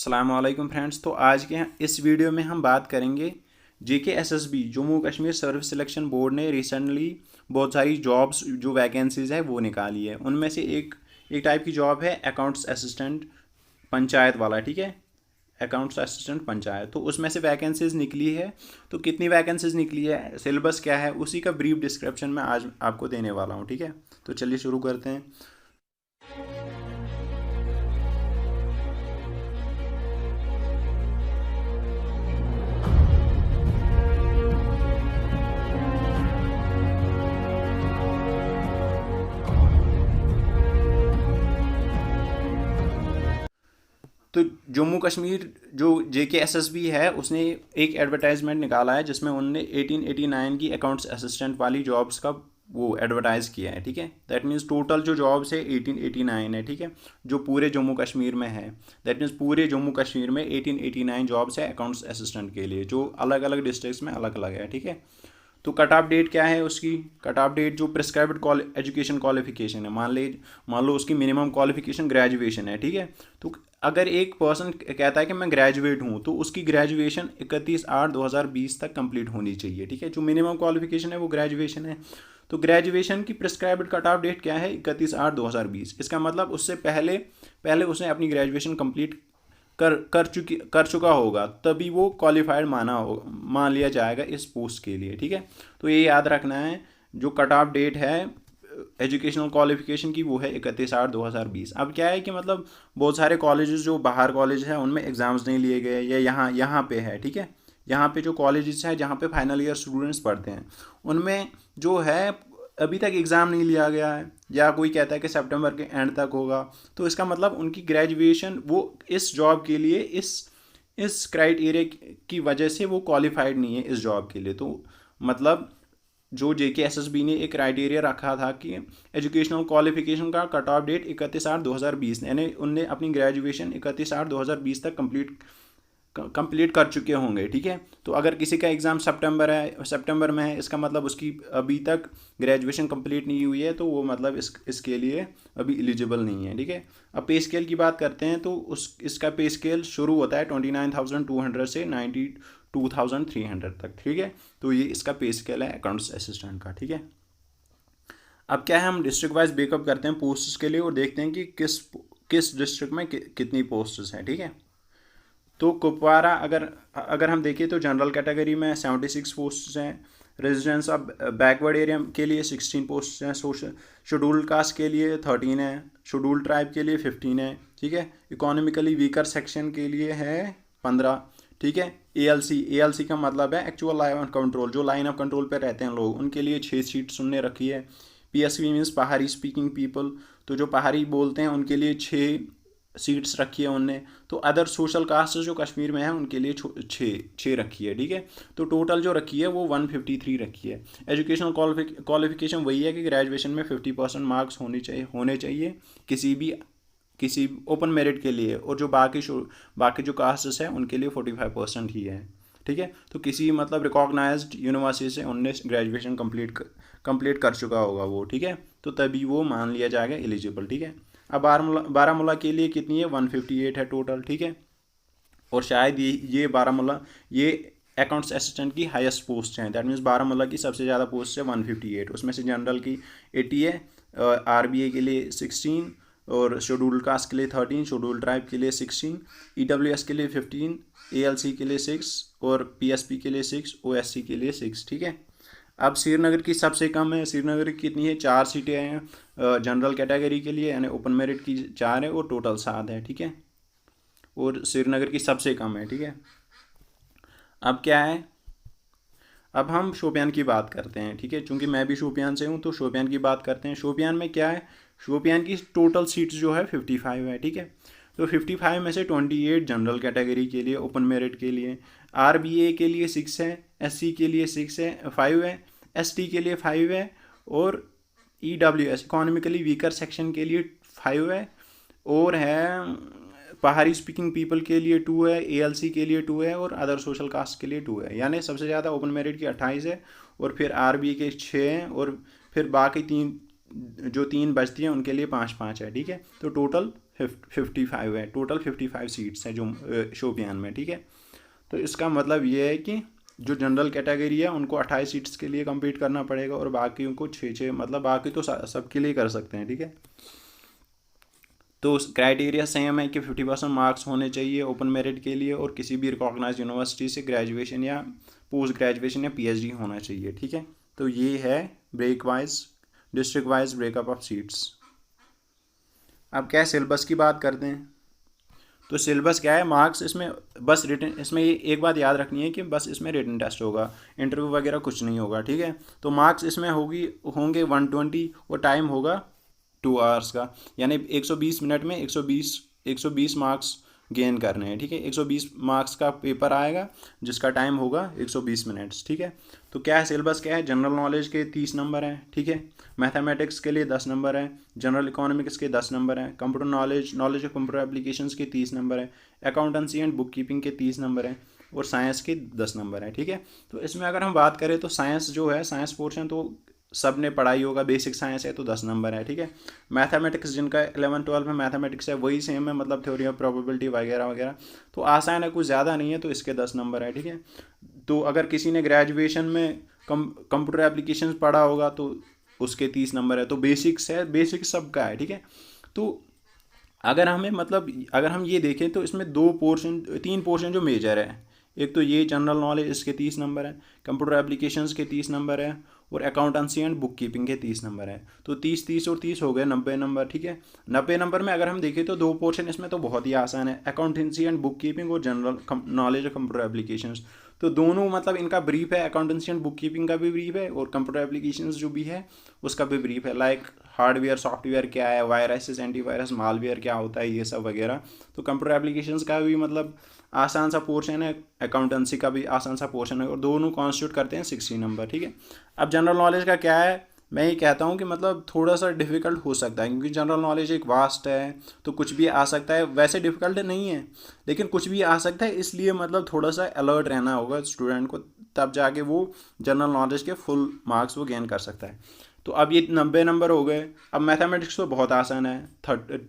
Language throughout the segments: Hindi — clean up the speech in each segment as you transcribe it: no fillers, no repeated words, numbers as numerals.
अस्सलामु अलैकुम फ्रेंड्स। तो आज के इस वीडियो में हम बात करेंगे JKSSB Jammu Kashmir service selection board ने रिसेंटली बहुत सारी जॉब्स जो वैकेंसीज़ है वो निकाली है। उनमें से एक टाइप की जॉब है अकाउंट्स असिस्टेंट पंचायत वाला, ठीक है, अकाउंट्स असिस्टेंट पंचायत। तो उसमें से वैकेंसीज निकली है। तो कितनी वैकेंसीज निकली है, सिलेबस क्या है, उसी का ब्रीफ डिस्क्रिप्शन मैं आज आपको देने वाला हूँ, ठीक है। तो चलिए शुरू करते हैं। तो जम्मू कश्मीर जो JKSSB है उसने एक एडवर्टाइजमेंट निकाला है जिसमें उन्होंने 1889 की अकाउंट्स असिस्टेंट वाली जॉब्स का वो एडवर्टाइज़ किया है, ठीक है। दैट मीन्स टोटल जो जॉब्स है 1889 है, ठीक है, जो पूरे जम्मू कश्मीर में है। दैट मीन्स पूरे जम्मू कश्मीर में 1889 जॉब्स है अकाउंट्स असिस्टेंट के लिए, जो अलग अलग डिस्ट्रिक्ट्स में अलग अलग है, ठीक है। तो कट ऑफ डेट क्या है उसकी, कट ऑफ डेट जो प्रिस्क्राइब्ड एजुकेशन क्वालिफिकेशन है, मान लो उसकी मिनिमम क्वालिफिकेशन ग्रेजुएशन है, ठीक है। तो अगर एक पर्सन कहता है कि मैं ग्रेजुएट हूँ तो उसकी ग्रेजुएशन 31/8/2020 तक कंप्लीट होनी चाहिए, ठीक है। जो मिनिमम क्वालिफिकेशन है वो ग्रेजुएशन है। तो ग्रेजुएशन की प्रिस्क्राइब्ड कट ऑफ डेट क्या है, 31/8/2020। इसका मतलब उससे पहले उसने अपनी ग्रेजुएशन कंप्लीट कर चुका होगा, तभी वो क्वालिफाइड मान लिया जाएगा इस पोस्ट के लिए, ठीक है। तो ये याद रखना है, जो कट ऑफ डेट है एजुकेशनल क्वालिफिकेशन की वो है 31/8/2020। अब क्या है कि मतलब बहुत सारे कॉलेजेस जो बाहर कॉलेज हैं उनमें एग्ज़ाम्स नहीं लिए गए, या यहाँ पे है, ठीक है। यहाँ पे जो कॉलेजेस हैं जहाँ पे फाइनल ईयर स्टूडेंट्स पढ़ते हैं उनमें जो है अभी तक एग्ज़ाम नहीं लिया गया है, या कोई कहता है कि सितंबर के एंड तक होगा। तो इसका मतलब उनकी ग्रेजुएशन वो इस जॉब के लिए इस क्राइटेरिया की वजह से वो क्वालिफाइड नहीं है इस जॉब के लिए। तो मतलब जो JKSSB ने एक क्राइटेरिया रखा था कि एजुकेशनल क्वालिफिकेशन का कट ऑफ डेट 31/8/2020, यानी उनने अपनी ग्रेजुएशन 31/8/2020 तक कंप्लीट कर चुके होंगे, ठीक है। तो अगर किसी का एग्ज़ाम सितंबर में है, इसका मतलब उसकी अभी तक ग्रेजुएशन कंप्लीट नहीं हुई है, तो वो मतलब इसके लिए अभी एलिजिबल नहीं है, ठीक है। अब पे स्केल की बात करते हैं तो इसका पे स्केल शुरू होता है 29,200 से 92,300 तक, ठीक है। तो ये इसका पे स्केल है अकाउंट्स असिस्टेंट का, ठीक है। अब क्या है, हम डिस्ट्रिक्ट वाइज ब्रेकअप करते हैं पोस्ट्स के लिए और देखते हैं कि किस डिस्ट्रिक्ट में कितनी पोस्ट्स हैं, ठीक है। तो कुपवारा अगर हम देखें तो जनरल कैटेगरी में 76 पोस्ट्स हैं, रेजिडेंस ऑफ बैकवर्ड एरिया के लिए 16 पोस्ट्स हैं, शेड्यूल्ड कास्ट के लिए 13 है, शेड्यूल्ड ट्राइब के लिए 15 है, ठीक है। इकोनॉमिकली वीकर सेक्शन के लिए है 15, ठीक है। ALC का मतलब है एक्चुअल लाइन ऑफ कंट्रोल, जो लाइन ऑफ कंट्रोल पे रहते हैं लोग, उनके लिए 6 सीट्स उनने रखी है। PSP मीन्स पहाड़ी स्पीकिंग पीपल, तो जो पहाड़ी बोलते हैं उनके लिए 6 सीट्स रखी है उनने। तो अदर सोशल कास्ट जो कश्मीर में है उनके लिए 6 रखी है, ठीक है। तो टोटल जो रखी है वो 153 रखी है। एजुकेशनल क्वालिफिकेशन वही है कि ग्रेजुएशन में 50% मार्क्स होने चाहिए किसी ओपन मेरिट के लिए, और जो बाकी जो कास्ट्स हैं उनके लिए 45% ही है, ठीक है। तो किसी मतलब रिकॉग्नाइज्ड यूनिवर्सिटी से उनने ग्रेजुएशन कंप्लीट कर चुका होगा वो, ठीक है। तो तभी वो मान लिया जाएगा एलिजिबल, ठीक है। अब बारामूला के लिए कितनी है, 158 है टोटल, ठीक है। और शायद ये बारामूला ये अकाउंट्स असिस्टेंट की हाईएस्ट पोस्ट हैं। दैट मीन्स बारामूला की सबसे ज़्यादा पोस्ट है 158, उसमें से जनरल की 80 है, RBA के लिए 16, और शेड्यूल्ड कास्ट के लिए 13, शेड्यूल्ड ट्राइब के लिए 16, EWS के लिए 15, ALC के लिए 6, और PSP के लिए 6, OSC के लिए 6, ठीक है। अब श्रीनगर की सबसे कम है, श्रीनगर की कितनी है, 4 सीटें हैं जनरल कैटेगरी के लिए, यानी ओपन मेरिट की 4 है और टोटल 7 है, ठीक है। और श्रीनगर की सबसे कम है, ठीक है। अब क्या है, अब हम शोपियान की बात करते हैं, ठीक है, चूँकि मैं भी शोपियान से हूँ तो शोपियान की बात करते हैं। शोपियान में क्या है, शोपियान की टोटल सीट्स जो है 55 है, ठीक है। तो 55 में से 28 जनरल कैटेगरी के लिए ओपन मेरिट के लिए, RBA के लिए 6 है, SC के लिए 5 है, ST के लिए 5 है, और EWS इकोनॉमिकली वीकर सेक्शन के लिए 5 है, और है पहाड़ी स्पीकिंग पीपल के लिए 2 है, ALC के लिए 2 है, और अदर सोशल कास्ट के लिए 2 है। यानी सबसे ज़्यादा ओपन मेरिट की 28 है, और फिर RBA के 6 हैं, और फिर बाकी 3 बचती हैं उनके लिए 5-5 है, ठीक है। तो टोटल 55 है, टोटल 55 सीट्स हैं जो शोपियान में, ठीक है। तो इसका मतलब ये है कि जो जनरल कैटेगरी है उनको 28 सीट्स के लिए कम्पीट करना पड़ेगा और बाकी को 6 मतलब बाकी तो सबके लिए कर सकते हैं, ठीक है। तो क्राइटेरिया सेम है कि 50% मार्क्स होने चाहिए ओपन मेरिट के लिए और किसी भी रिकॉग्नाइज यूनिवर्सिटी से ग्रेजुएशन या पोस्ट ग्रेजुएशन या पीएचडी होना चाहिए, ठीक है। तो ये है break wise district wise breakup of seats. अब क्या है, सिलेबस की बात करते हैं। तो सिलेबस क्या है, मार्क्स इसमें बस रिटन, इसमें ये एक बात याद रखनी है कि बस इसमें रिटन टेस्ट होगा, इंटरव्यू वगैरह कुछ नहीं होगा, ठीक है। तो मार्क्स इसमें होंगे 120 और टाइम होगा 2 आवर्स का, यानी 120 मिनट में 120 मार्क्स गेन करने हैं, ठीक है। 120 मार्क्स का पेपर आएगा जिसका टाइम होगा 120 मिनट्स, ठीक है। तो क्या है सिलेबस, क्या है, जनरल नॉलेज के 30 नंबर हैं, ठीक है। मैथमेटिक्स के लिए 10 नंबर हैं, जनरल इकोनॉमिक्स के 10 नंबर हैं, computer knowledge of computer applications के 30 नंबर हैं, अकाउंटेंसी एंड बुक कीपिंग के 30 नंबर हैं और साइंस के 10 नंबर हैं, ठीक है। तो इसमें अगर हम बात करें तो साइंस जो है, साइंस पोर्शन तो सब ने पढ़ाई होगा, बेसिक साइंस है तो 10 नंबर है, ठीक है। मैथमेटिक्स जिनका 11-12 में मैथमेटिक्स है वही सेम है, मतलब थ्योरी ऑफ प्रोबेबिलिटी वगैरह वगैरह, तो आसान है, कुछ ज़्यादा नहीं है, तो इसके 10 नंबर है, ठीक है। तो अगर किसी ने ग्रेजुएशन में कंप्यूटर एप्लीकेशन पढ़ा होगा तो उसके 30 नंबर है। तो बेसिक्स है, बेसिक सबका है, ठीक है। तो अगर हमें मतलब अगर हम ये देखें तो इसमें 3 पोर्शन जो मेजर है, एक तो ये जनरल नॉलेज, इसके 30 नंबर है, कंप्यूटर एप्लीकेशंस के 30 नंबर है और अकाउंटेंसी एंड बुक कीपिंग के 30 नंबर है। तो 30 और 30 हो गए 90 नंबर, ठीक है। 90 नंबर में अगर हम देखें तो 2 पोर्शन इसमें तो बहुत ही आसान है, अकाउंटेंसी एंड बुक कीपिंग और general knowledge of computer applications. तो दोनों मतलब इनका ब्रीफ है, अकाउंटेंसी एंड बुक कीपिंग का भी ब्रीफ है और कंप्यूटर एप्लीकेशंस जो भी है उसका भी ब्रीफ है, लाइक हार्डवेयर सॉफ्टवेयर क्या है, वायरसेस एंटीवायरस मालवेयर क्या होता है, ये सब वगैरह। तो कंप्यूटर एप्लीकेशंस का भी मतलब आसान सा पोर्शन है, अकाउंटेंसी का भी आसान सा पोर्शन है और दोनों कॉन्स्टिट्यूट करते हैं 60 नंबर, ठीक है। अब जनरल नॉलेज का क्या है, मैं ये कहता हूँ कि मतलब थोड़ा सा डिफ़िकल्ट हो सकता है क्योंकि जनरल नॉलेज एक वास्ट है, तो कुछ भी आ सकता है, वैसे डिफ़िकल्ट नहीं है लेकिन कुछ भी आ सकता है, इसलिए मतलब थोड़ा सा अलर्ट रहना होगा स्टूडेंट को, तब जाके वो जनरल नॉलेज के फुल मार्क्स वो गेन कर सकता है। तो अब ये 90 नंबर हो गए। अब मैथमेटिक्स तो बहुत आसान है,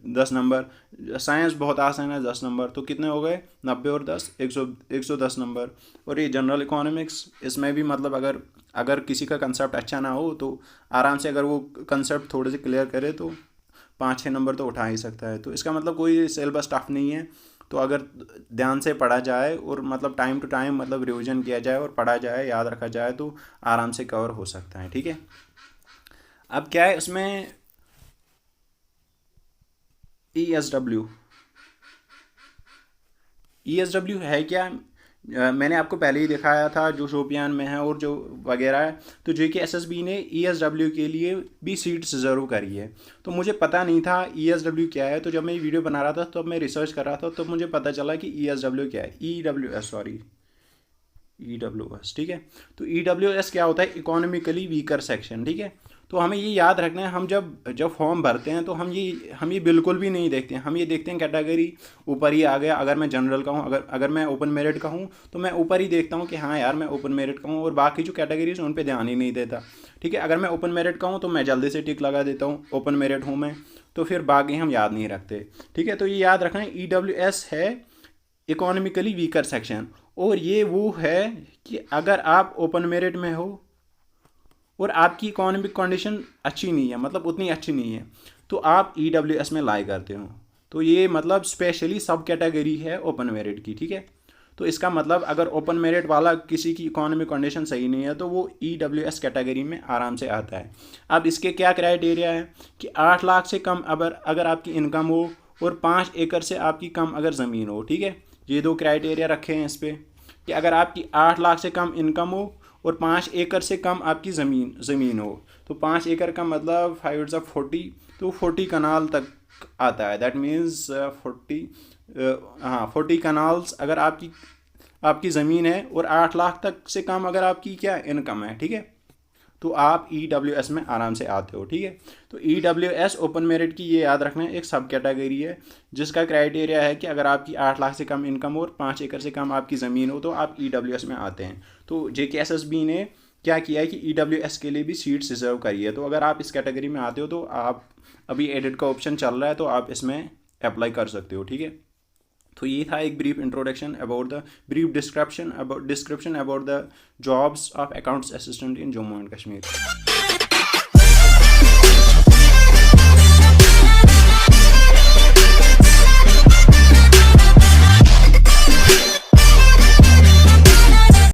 10 नंबर, साइंस बहुत आसान है 10 नंबर, तो कितने हो गए 90 और 10 110 नंबर। और ये जनरल इकोनॉमिक्स, इसमें भी मतलब अगर किसी का कंसेप्ट अच्छा ना हो तो आराम से अगर वो कंसेप्ट थोड़े से क्लियर करे तो 5-6 नंबर तो उठा ही सकता है। तो इसका मतलब कोई सिलेबस टफ नहीं है, तो अगर ध्यान से पढ़ा जाए और मतलब टाइम टू टाइम मतलब रिवीजन किया जाए और पढ़ा जाए, याद रखा जाए तो आराम से कवर हो सकता है, ठीक है। अब क्या है उसमें ESW है क्या, मैंने आपको पहले ही दिखाया था जो शोपियान में है और जो वगैरह है। तो JKSSB ने ESW के लिए भी सीट्स रिजर्व करी है। तो मुझे पता नहीं था ESW क्या है, तो जब मैं ये वीडियो बना रहा था तो मैं रिसर्च कर रहा था तो मुझे पता चला कि ESW क्या है, EWS, ठीक है। तो EWS क्या होता है, इकोनॉमिकली वीकर सेक्शन, ठीक है। तो हमें ये याद रखना है, हम जब फॉर्म भरते हैं तो हम ये बिल्कुल भी नहीं देखते हैं, हम ये देखते हैं कैटेगरी ऊपर ही आ गया, अगर मैं जनरल का हूँ, अगर मैं ओपन मेरिट का हूँ तो मैं ऊपर ही देखता हूँ कि हाँ यार मैं ओपन मेरिट का हूँ, और बाकी जो कैटेगरीज उन पर ध्यान ही नहीं देता, ठीक है। अगर मैं ओपन मेरिट का हूँ तो मैं जल्दी से टिक लगा देता हूँ ओपन मेरिट हूँ मैं, तो फिर बाकी हम याद नहीं रखते, ठीक है। तो ये याद रखना है, EWS है इकोनॉमिकली वीकर सेक्शन, और ये वो है कि अगर आप ओपन मेरिट में हो और आपकी इकोनॉमिक कंडीशन अच्छी नहीं है, मतलब उतनी अच्छी नहीं है, तो आप EWS में लाई करते हो। तो ये मतलब स्पेशली सब कैटेगरी है ओपन मेरिट की, ठीक है। तो इसका मतलब अगर ओपन मेरिट वाला किसी की इकोनॉमिक कंडीशन सही नहीं है तो वो EWS कैटेगरी में आराम से आता है। अब इसके क्या क्राइटेरिया है कि 8 लाख से कम अगर आपकी इनकम हो और 5 एकड़ से आपकी कम अगर ज़मीन हो, ठीक है। ये 2 क्राइटेरिया रखे हैं इस पर कि अगर आपकी 8 लाख से कम इनकम हो और 5 एकड़ से कम आपकी ज़मीन हो, तो 5 एकड़ का मतलब 5/40, तो 40 कनाल तक आता है, दैट मीन्स 40 कनाल्स अगर आपकी ज़मीन है और 8 लाख तक से कम अगर आपकी क्या इनकम है, ठीक है, तो आप EWS में आराम से आते हो, ठीक है। तो EWS ओपन मेरिट की ये याद रखना है, एक सब कैटेगरी है जिसका क्राइटेरिया है कि अगर आपकी 8 लाख से कम इनकम और 5 एकड़ से कम आपकी ज़मीन हो तो आप EWS में आते हैं। तो JKSSB ने क्या किया है कि EWS के लिए भी सीट्स रिजर्व करी है। तो अगर आप इस कैटेगरी में आते हो तो आप अभी एडिट का ऑप्शन चल रहा है तो आप इसमें अप्लाई कर सकते हो, ठीक है। तो ये था एक brief introduction about the brief description about the jobs of accounts assistant in Jammu and Kashmir.